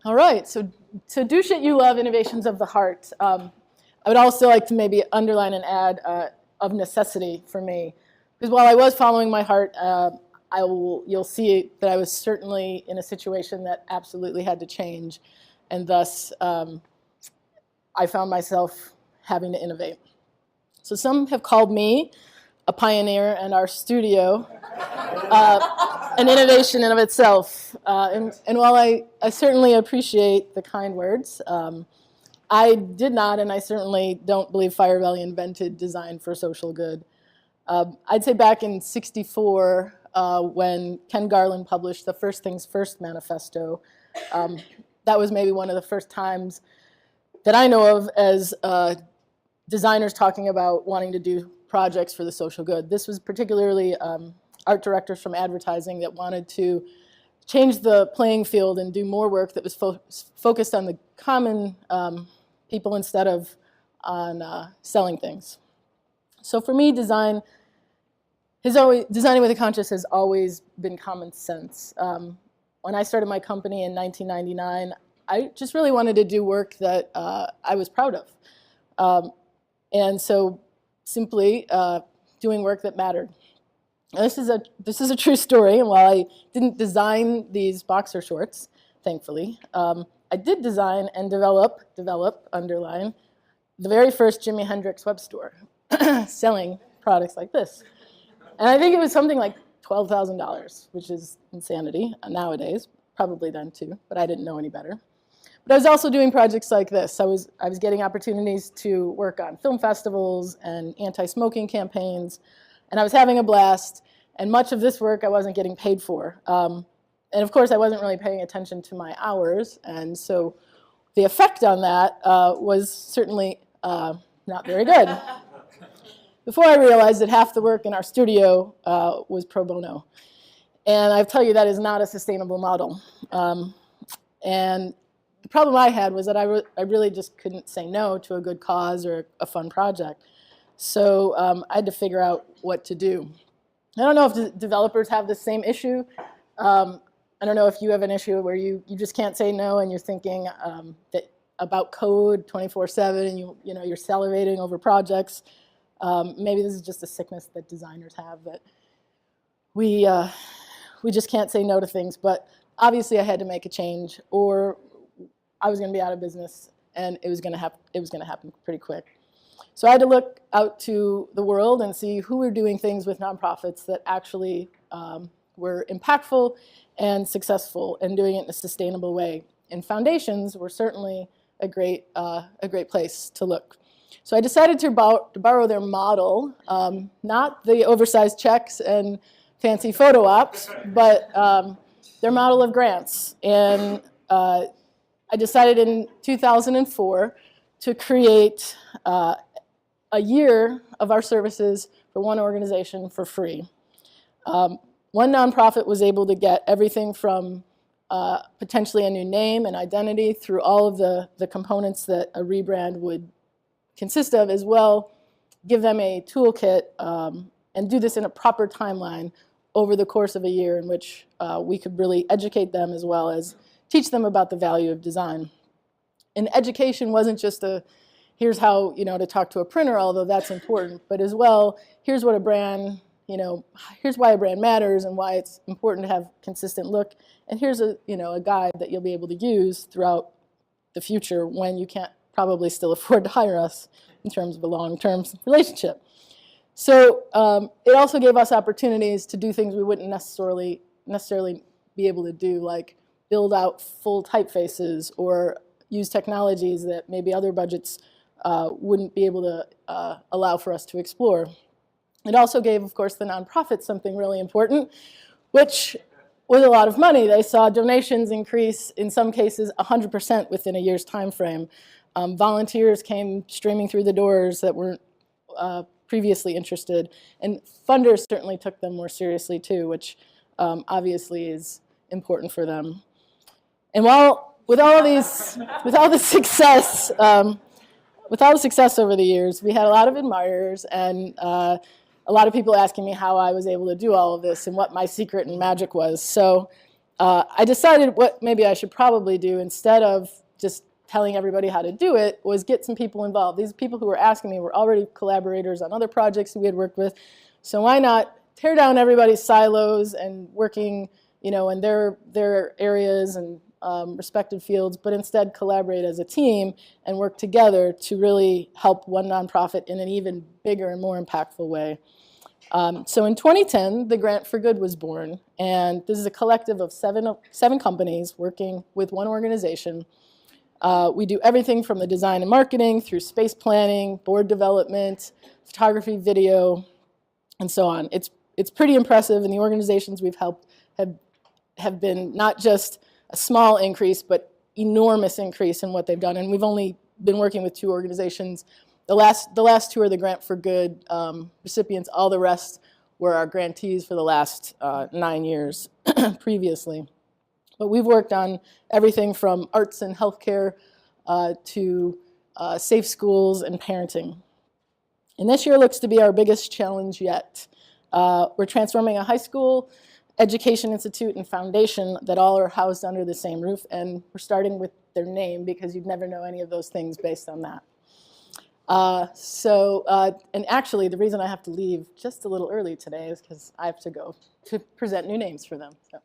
All right, so to do shit you love, innovations of the heart. I would also like to maybe underline and add of necessity for me. Because while I was following my heart, you'll see that I was certainly in a situation that absolutely had to change. And thus, I found myself having to innovate. So some have called me a pioneer and our studio an innovation in of itself. And while I certainly appreciate the kind words, I did not, and I certainly don't believe Firebelly invented design for social good. I'd say back in '64, when Ken Garland published the First Things First manifesto, that was maybe one of the first times that I know of as designers talking about wanting to do projects for the social good. This was particularly art directors from advertising that wanted to change the playing field and do more work that was focused on the common people instead of on selling things. So for me, designing with a conscience has always been common sense. When I started my company in 1999, I just really wanted to do work that I was proud of. And so simply doing work that mattered. Now, this is a true story, and while I didn't design these boxer shorts, thankfully, I did design and develop, underline, the very first Jimi Hendrix web store, selling products like this. And I think it was something like $12,000, which is insanity nowadays, probably then too, but I didn't know any better. But I was also doing projects like this. I was getting opportunities to work on film festivals and anti-smoking campaigns, and I was having a blast, and much of this work I wasn't getting paid for. And of course, I wasn't really paying attention to my hours, and so the effect on that was certainly not very good. Before I realized that half the work in our studio was pro bono. And I tell you, that is not a sustainable model. And the problem I had was that I really just couldn't say no to a good cause or a fun project. So I had to figure out what to do. I don't know if the developers have the same issue. I don't know if you have an issue where you just can't say no and you're thinking that about code 24/7 and you're salivating over projects. Maybe this is just a sickness that designers have, that we just can't say no to things. But obviously I had to make a change, or I was going to be out of business, and it was going to happen pretty quick. So I had to look out to the world and see who were doing things with nonprofits that actually were impactful and successful, and doing it in a sustainable way. And foundations were certainly a great place to look. So I decided to borrow their model, not the oversized checks and fancy photo ops, but their model of grants. And I decided in 2004 to create a year of our services for one organization for free. One nonprofit was able to get everything from potentially a new name and identity through all of the components that a rebrand would consist of, as well give them a toolkit and do this in a proper timeline over the course of a year, in which we could really educate them as well as teach them about the value of design. And education wasn't just here's how to talk to a printer, although that's important, but as well, here's what a brand, here's why a brand matters and why it's important to have consistent look, and here's a guide that you'll be able to use throughout the future when you can't probably still afford to hire us in terms of a long-term relationship. So it also gave us opportunities to do things we wouldn't necessarily be able to do, like build out full typefaces or use technologies that maybe other budgets wouldn't be able to allow for us to explore. It also gave, of course, the nonprofits something really important, which was a lot of money. They saw donations increase, in some cases, 100% within a year's time frame. Volunteers came streaming through the doors that weren't previously interested, and funders certainly took them more seriously too, which obviously is important for them. And with all the success over the years, we had a lot of admirers and a lot of people asking me how I was able to do all of this and what my secret and magic was. So I decided what maybe I should probably do instead of just telling everybody how to do it was get some people involved. These people who were asking me were already collaborators on other projects that we had worked with. So why not tear down everybody's silos and working, in their areas and respective fields, but instead collaborate as a team and work together to really help one nonprofit in an even bigger and more impactful way. So in 2010, the Grant for Good was born, and this is a collective of seven companies working with one organization. We do everything from the design and marketing through space planning, board development, photography, video, and so on. It's pretty impressive, and the organizations we've helped have been not just a small increase, but enormous increase in what they've done. And we've only been working with 2 organizations. The last 2 are the Grant for Good recipients. All the rest were our grantees for the last 9 years previously. But we've worked on everything from arts and healthcare to safe schools and parenting. And this year looks to be our biggest challenge yet. We're transforming a high school, education institute, and foundation that all are housed under the same roof. And we're starting with their name because you'd never know any of those things based on that. And actually, the reason I have to leave just a little early today is because I have to go to present new names for them. So.